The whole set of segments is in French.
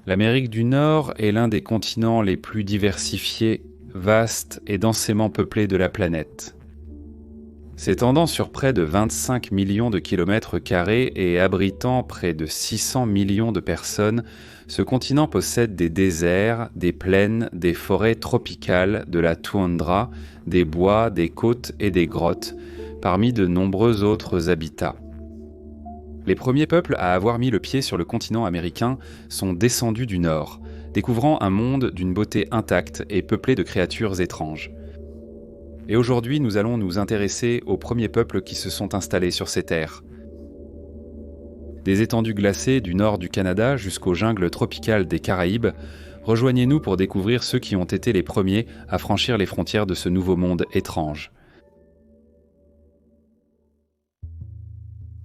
L'Amérique du Nord est l'un des continents les plus diversifiés, vastes et densément peuplés de la planète. S'étendant sur près de 25 millions de kilomètres carrés et abritant près de 600 millions de personnes, ce continent possède des déserts, des plaines, des forêts tropicales, de la toundra, des bois, des côtes et des grottes, parmi de nombreux autres habitats. Les premiers peuples à avoir mis le pied sur le continent américain sont descendus du Nord, découvrant un monde d'une beauté intacte et peuplé de créatures étranges. Et aujourd'hui, nous allons nous intéresser aux premiers peuples qui se sont installés sur ces terres. Des étendues glacées du nord du Canada jusqu'aux jungles tropicales des Caraïbes, rejoignez-nous pour découvrir ceux qui ont été les premiers à franchir les frontières de ce nouveau monde étrange.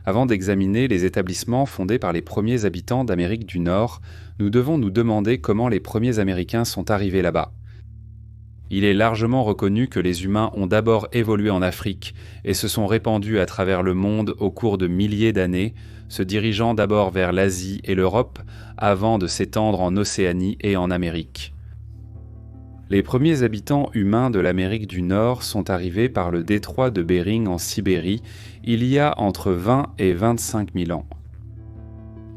Avant d'examiner les établissements fondés par les premiers habitants d'Amérique du Nord, nous devons nous demander comment les premiers Américains sont arrivés là-bas. Il est largement reconnu que les humains ont d'abord évolué en Afrique et se sont répandus à travers le monde au cours de milliers d'années, se dirigeant d'abord vers l'Asie et l'Europe avant de s'étendre en Océanie et en Amérique. Les premiers habitants humains de l'Amérique du Nord sont arrivés par le détroit de Bering en Sibérie il y a entre 20 et 25 000 ans.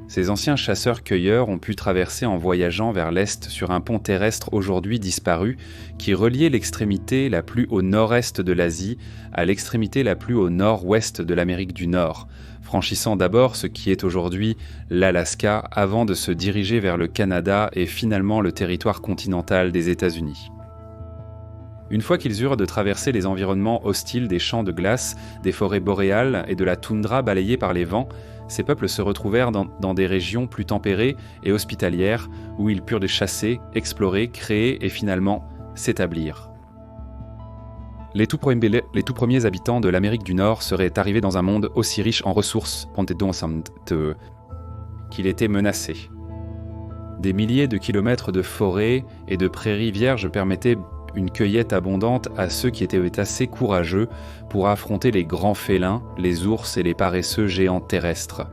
Ces anciens chasseurs-cueilleurs ont pu traverser en voyageant vers l'est sur un pont terrestre aujourd'hui disparu qui reliait l'extrémité la plus au nord-est de l'Asie à l'extrémité la plus au nord-ouest de l'Amérique du Nord, franchissant d'abord ce qui est aujourd'hui l'Alaska avant de se diriger vers le Canada et finalement le territoire continental des États-Unis. Une fois qu'ils eurent de traverser les environnements hostiles des champs de glace, des forêts boréales et de la toundra balayée par les vents, ces peuples se retrouvèrent dans des régions plus tempérées et hospitalières où ils purent les chasser, explorer, créer et finalement s'établir. Les tout premiers habitants de l'Amérique du Nord seraient arrivés dans un monde aussi riche en ressources qu'il était menacé. Des milliers de kilomètres de forêts et de prairies vierges permettaient une cueillette abondante à ceux qui étaient assez courageux pour affronter les grands félins, les ours et les paresseux géants terrestres.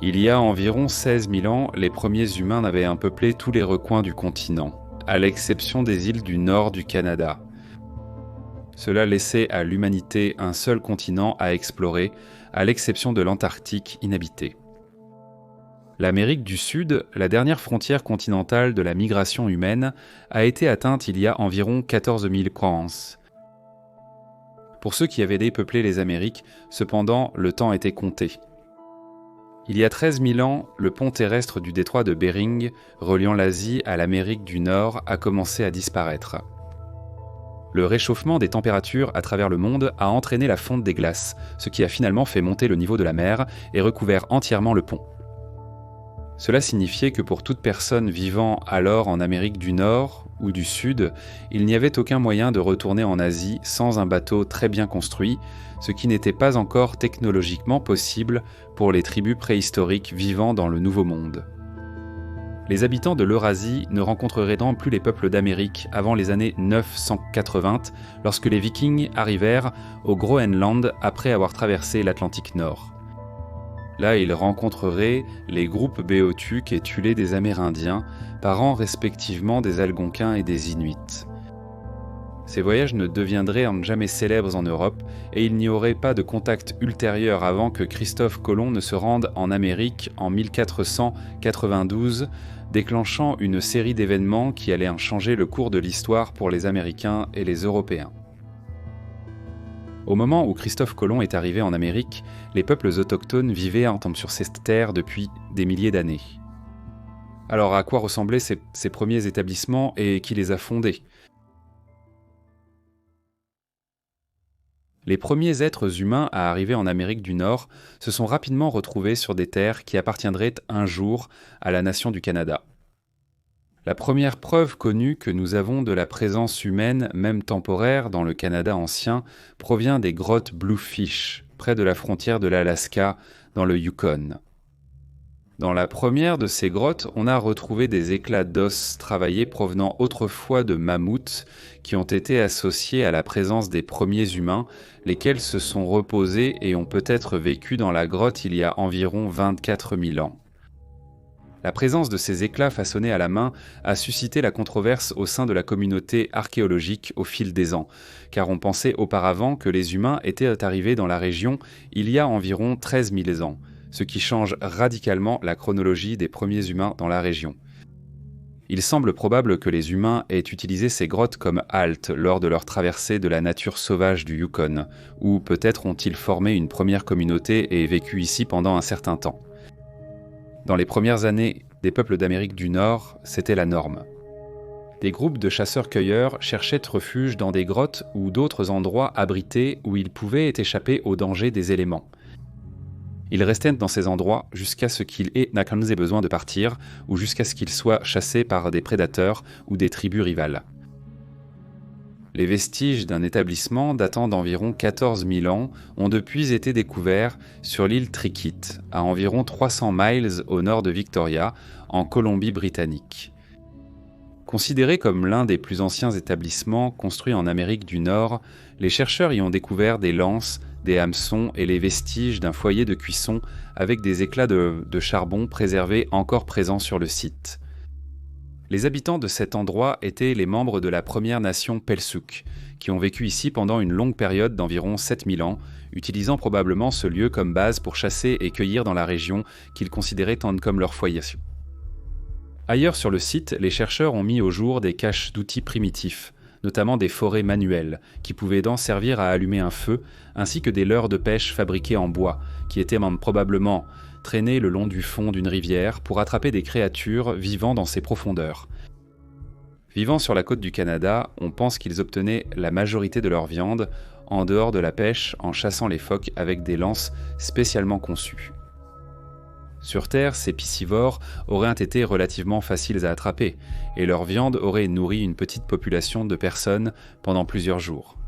Il y a environ 16 000 ans, les premiers humains n'avaient peuplé tous les recoins du continent, à l'exception des îles du nord du Canada. Cela laissait à l'humanité un seul continent à explorer, à l'exception de l'Antarctique inhabité. L'Amérique du Sud, la dernière frontière continentale de la migration humaine, a été atteinte il y a environ 14 000 ans. Pour ceux qui avaient dépeuplé les Amériques, cependant, le temps était compté. Il y a 13 000 ans, le pont terrestre du détroit de Bering, reliant l'Asie à l'Amérique du Nord, a commencé à disparaître. Le réchauffement des températures à travers le monde a entraîné la fonte des glaces, ce qui a finalement fait monter le niveau de la mer et recouvert entièrement le pont. Cela signifiait que pour toute personne vivant alors en Amérique du Nord ou du Sud, il n'y avait aucun moyen de retourner en Asie sans un bateau très bien construit, ce qui n'était pas encore technologiquement possible pour les tribus préhistoriques vivant dans le Nouveau Monde. Les habitants de l'Eurasie ne rencontreraient donc plus les peuples d'Amérique avant les années 980, lorsque les Vikings arrivèrent au Groenland après avoir traversé l'Atlantique Nord. Là, ils rencontreraient les groupes Beothuk et Thulé des Amérindiens, parents respectivement des Algonquins et des Inuits. Ces voyages ne deviendraient jamais célèbres en Europe et il n'y aurait pas de contact ultérieur avant que Christophe Colomb ne se rende en Amérique en 1492, déclenchant une série d'événements qui allaient changer le cours de l'histoire pour les Américains et les Européens. Au moment où Christophe Colomb est arrivé en Amérique, les peuples autochtones vivaient sur ces terres depuis des milliers d'années. Alors à quoi ressemblaient ces premiers établissements et qui les a fondés ? Les premiers êtres humains à arriver en Amérique du Nord se sont rapidement retrouvés sur des terres qui appartiendraient un jour à la nation du Canada. La première preuve connue que nous avons de la présence humaine, même temporaire, dans le Canada ancien, provient des grottes Bluefish, près de la frontière de l'Alaska, dans le Yukon. Dans la première de ces grottes, on a retrouvé des éclats d'os travaillés provenant autrefois de mammouths qui ont été associés à la présence des premiers humains, lesquels se sont reposés et ont peut-être vécu dans la grotte il y a environ 24 000 ans. La présence de ces éclats façonnés à la main a suscité la controverse au sein de la communauté archéologique au fil des ans, car on pensait auparavant que les humains étaient arrivés dans la région il y a environ 13 000 ans, ce qui change radicalement la chronologie des premiers humains dans la région. Il semble probable que les humains aient utilisé ces grottes comme halte lors de leur traversée de la nature sauvage du Yukon, ou peut-être ont-ils formé une première communauté et vécu ici pendant un certain temps. Dans les premières années des peuples d'Amérique du Nord, c'était la norme. Des groupes de chasseurs-cueilleurs cherchaient refuge dans des grottes ou d'autres endroits abrités où ils pouvaient échapper aux dangers des éléments. Ils restaient dans ces endroits jusqu'à ce qu'ils aient besoin de partir ou jusqu'à ce qu'ils soient chassés par des prédateurs ou des tribus rivales. Les vestiges d'un établissement datant d'environ 14 000 ans ont depuis été découverts sur l'île Triquet, à environ 300 miles au nord de Victoria, en Colombie-Britannique. Considéré comme l'un des plus anciens établissements construits en Amérique du Nord, les chercheurs y ont découvert des lances, des hameçons et les vestiges d'un foyer de cuisson avec des éclats de charbon préservés encore présents sur le site. Les habitants de cet endroit étaient les membres de la première nation Pelsouk, qui ont vécu ici pendant une longue période d'environ 7000 ans, utilisant probablement ce lieu comme base pour chasser et cueillir dans la région qu'ils considéraient comme leur foyer. Ailleurs sur le site, les chercheurs ont mis au jour des caches d'outils primitifs, notamment des forêts manuelles, qui pouvaient donc servir à allumer un feu, ainsi que des leurres de pêche fabriquées en bois, qui étaient probablement traînés le long du fond d'une rivière pour attraper des créatures vivant dans ses profondeurs. Vivant sur la côte du Canada, on pense qu'ils obtenaient la majorité de leur viande en dehors de la pêche en chassant les phoques avec des lances spécialement conçues. Sur Terre, ces piscivores auraient été relativement faciles à attraper, et leur viande aurait nourri une petite population de personnes pendant plusieurs jours.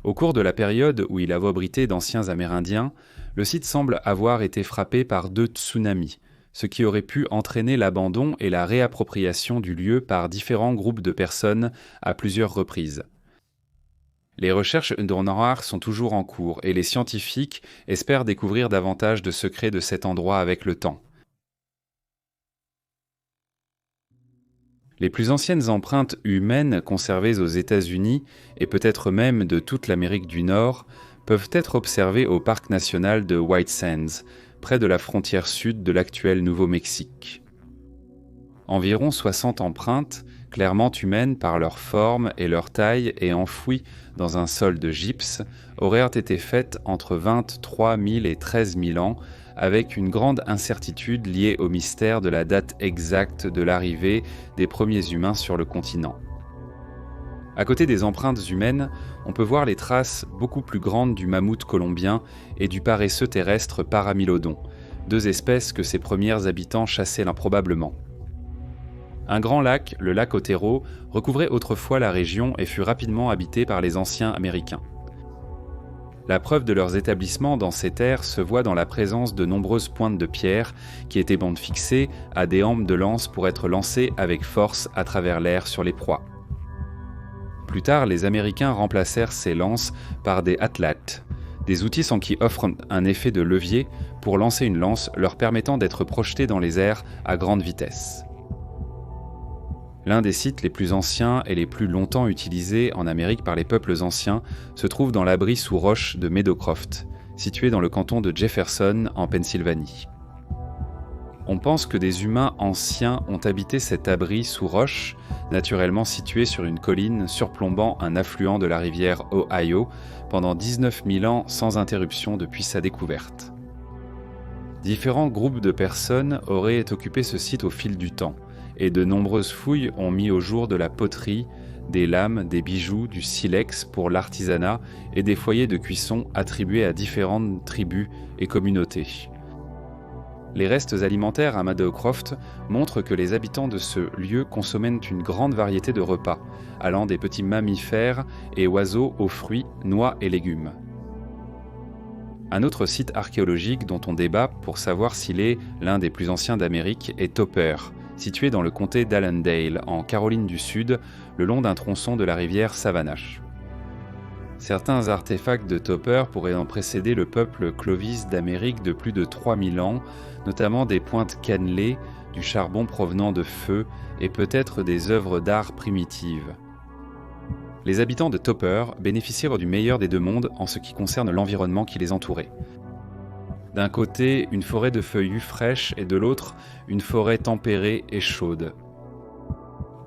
Au cours de la période où il avait abrité d'anciens Amérindiens, le site semble avoir été frappé par 2 tsunamis, ce qui aurait pu entraîner l'abandon et la réappropriation du lieu par différents groupes de personnes à plusieurs reprises. Les recherches noires sont toujours en cours et les scientifiques espèrent découvrir davantage de secrets de cet endroit avec le temps. Les plus anciennes empreintes humaines conservées aux États-Unis et peut-être même de toute l'Amérique du Nord peuvent être observées au parc national de White Sands, près de la frontière sud de l'actuel Nouveau-Mexique. Environ 60 empreintes, clairement humaines par leur forme et leur taille et enfouies dans un sol de gypse, auraient été faites entre 23 000 et 13 000 ans, avec une grande incertitude liée au mystère de la date exacte de l'arrivée des premiers humains sur le continent. À côté des empreintes humaines, on peut voir les traces beaucoup plus grandes du mammouth colombien et du paresseux terrestre Paramylodon, 2 espèces que ces premiers habitants chassaient improbablement. Un grand lac, le lac Otero, recouvrait autrefois la région et fut rapidement habité par les anciens Américains. La preuve de leurs établissements dans ces terres se voit dans la présence de nombreuses pointes de pierre qui étaient fixées à des hampes de lance pour être lancées avec force à travers l'air sur les proies. Plus tard, les Américains remplacèrent ces lances par des atlates, des outils qui offrent un effet de levier pour lancer une lance leur permettant d'être projetés dans les airs à grande vitesse. L'un des sites les plus anciens et les plus longtemps utilisés en Amérique par les peuples anciens se trouve dans l'abri sous roche de Meadowcroft, situé dans le canton de Jefferson en Pennsylvanie. On pense que des humains anciens ont habité cet abri sous roche, naturellement situé sur une colline surplombant un affluent de la rivière Ohio, pendant 19 000 ans sans interruption depuis sa découverte. Différents groupes de personnes auraient occupé ce site au fil du temps, et de nombreuses fouilles ont mis au jour de la poterie, des lames, des bijoux, du silex pour l'artisanat et des foyers de cuisson attribués à différentes tribus et communautés. Les restes alimentaires à Meadowcroft montrent que les habitants de ce lieu consommaient une grande variété de repas, allant des petits mammifères et oiseaux aux fruits, noix et légumes. Un autre site archéologique dont on débat pour savoir s'il est l'un des plus anciens d'Amérique est Topper, situé dans le comté d'Allendale, en Caroline du Sud, le long d'un tronçon de la rivière Savannah. Certains artefacts de Topper pourraient en précéder le peuple Clovis d'Amérique de plus de 3000 ans, notamment des pointes cannelées, du charbon provenant de feu et peut-être des œuvres d'art primitives. Les habitants de Topper bénéficièrent du meilleur des deux mondes en ce qui concerne l'environnement qui les entourait. D'un côté, une forêt de feuillus fraîches et de l'autre, une forêt tempérée et chaude.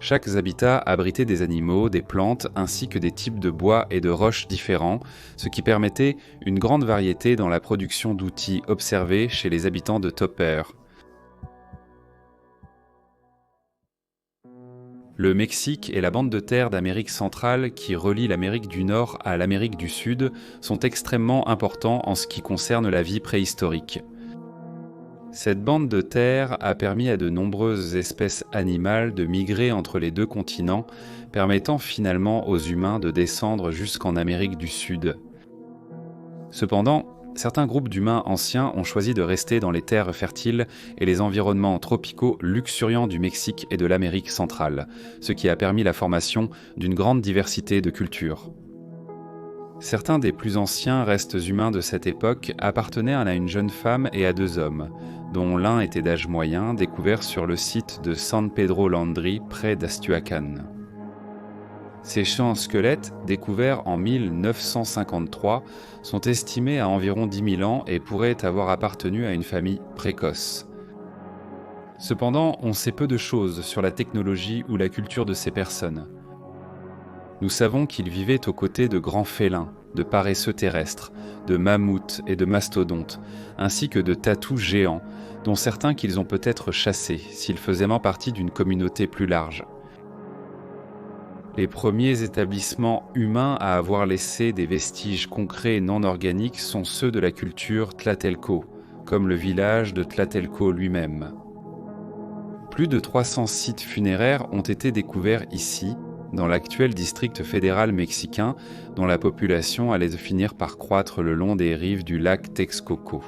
Chaque habitat abritait des animaux, des plantes, ainsi que des types de bois et de roches différents, ce qui permettait une grande variété dans la production d'outils observés chez les habitants de Topper. Le Mexique et la bande de terre d'Amérique centrale qui relie l'Amérique du Nord à l'Amérique du Sud sont extrêmement importants en ce qui concerne la vie préhistorique. Cette bande de terre a permis à de nombreuses espèces animales de migrer entre les deux continents, permettant finalement aux humains de descendre jusqu'en Amérique du Sud. Cependant, certains groupes d'humains anciens ont choisi de rester dans les terres fertiles et les environnements tropicaux luxuriants du Mexique et de l'Amérique centrale, ce qui a permis la formation d'une grande diversité de cultures. Certains des plus anciens restes humains de cette époque appartenaient à une jeune femme et à deux hommes, dont l'un était d'âge moyen, découvert sur le site de San Pedro Landry, près d'Astuacan. Ces champs squelettes, découverts en 1953, sont estimés à environ 10 000 ans et pourraient avoir appartenu à une famille précoce. Cependant, on sait peu de choses sur la technologie ou la culture de ces personnes. Nous savons qu'ils vivaient aux côtés de grands félins, de paresseux terrestres, de mammouths et de mastodontes, ainsi que de tatous géants, dont certains qu'ils ont peut-être chassés, s'ils faisaient partie d'une communauté plus large. Les premiers établissements humains à avoir laissé des vestiges concrets non organiques sont ceux de la culture Tlatelolco, comme le village de Tlatelolco lui-même. Plus de 300 sites funéraires ont été découverts ici, dans l'actuel district fédéral mexicain, dont la population allait finir par croître le long des rives du lac Texcoco.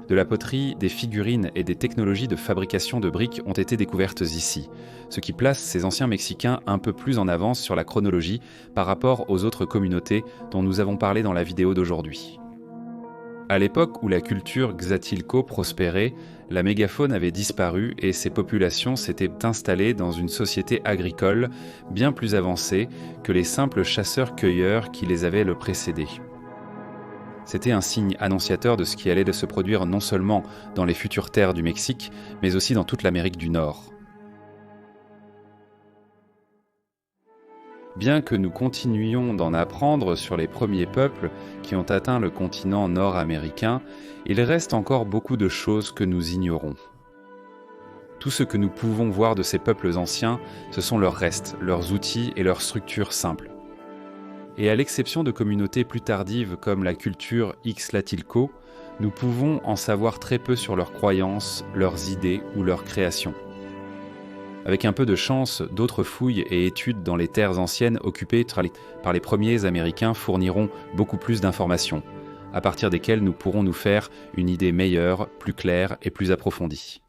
De la poterie, des figurines et des technologies de fabrication de briques ont été découvertes ici, ce qui place ces anciens Mexicains un peu plus en avance sur la chronologie par rapport aux autres communautés dont nous avons parlé dans la vidéo d'aujourd'hui. À l'époque où la culture Xatilco prospérait, la mégafaune avait disparu et ces populations s'étaient installées dans une société agricole bien plus avancée que les simples chasseurs-cueilleurs qui les avaient le précédé. C'était un signe annonciateur de ce qui allait se produire non seulement dans les futures terres du Mexique, mais aussi dans toute l'Amérique du Nord. Bien que nous continuions d'en apprendre sur les premiers peuples qui ont atteint le continent nord-américain, il reste encore beaucoup de choses que nous ignorons. Tout ce que nous pouvons voir de ces peuples anciens, ce sont leurs restes, leurs outils et leurs structures simples. Et à l'exception de communautés plus tardives comme la culture Ixtlatilco, nous pouvons en savoir très peu sur leurs croyances, leurs idées ou leurs créations. Avec un peu de chance, d'autres fouilles et études dans les terres anciennes occupées par les premiers Américains fourniront beaucoup plus d'informations, à partir desquelles nous pourrons nous faire une idée meilleure, plus claire et plus approfondie.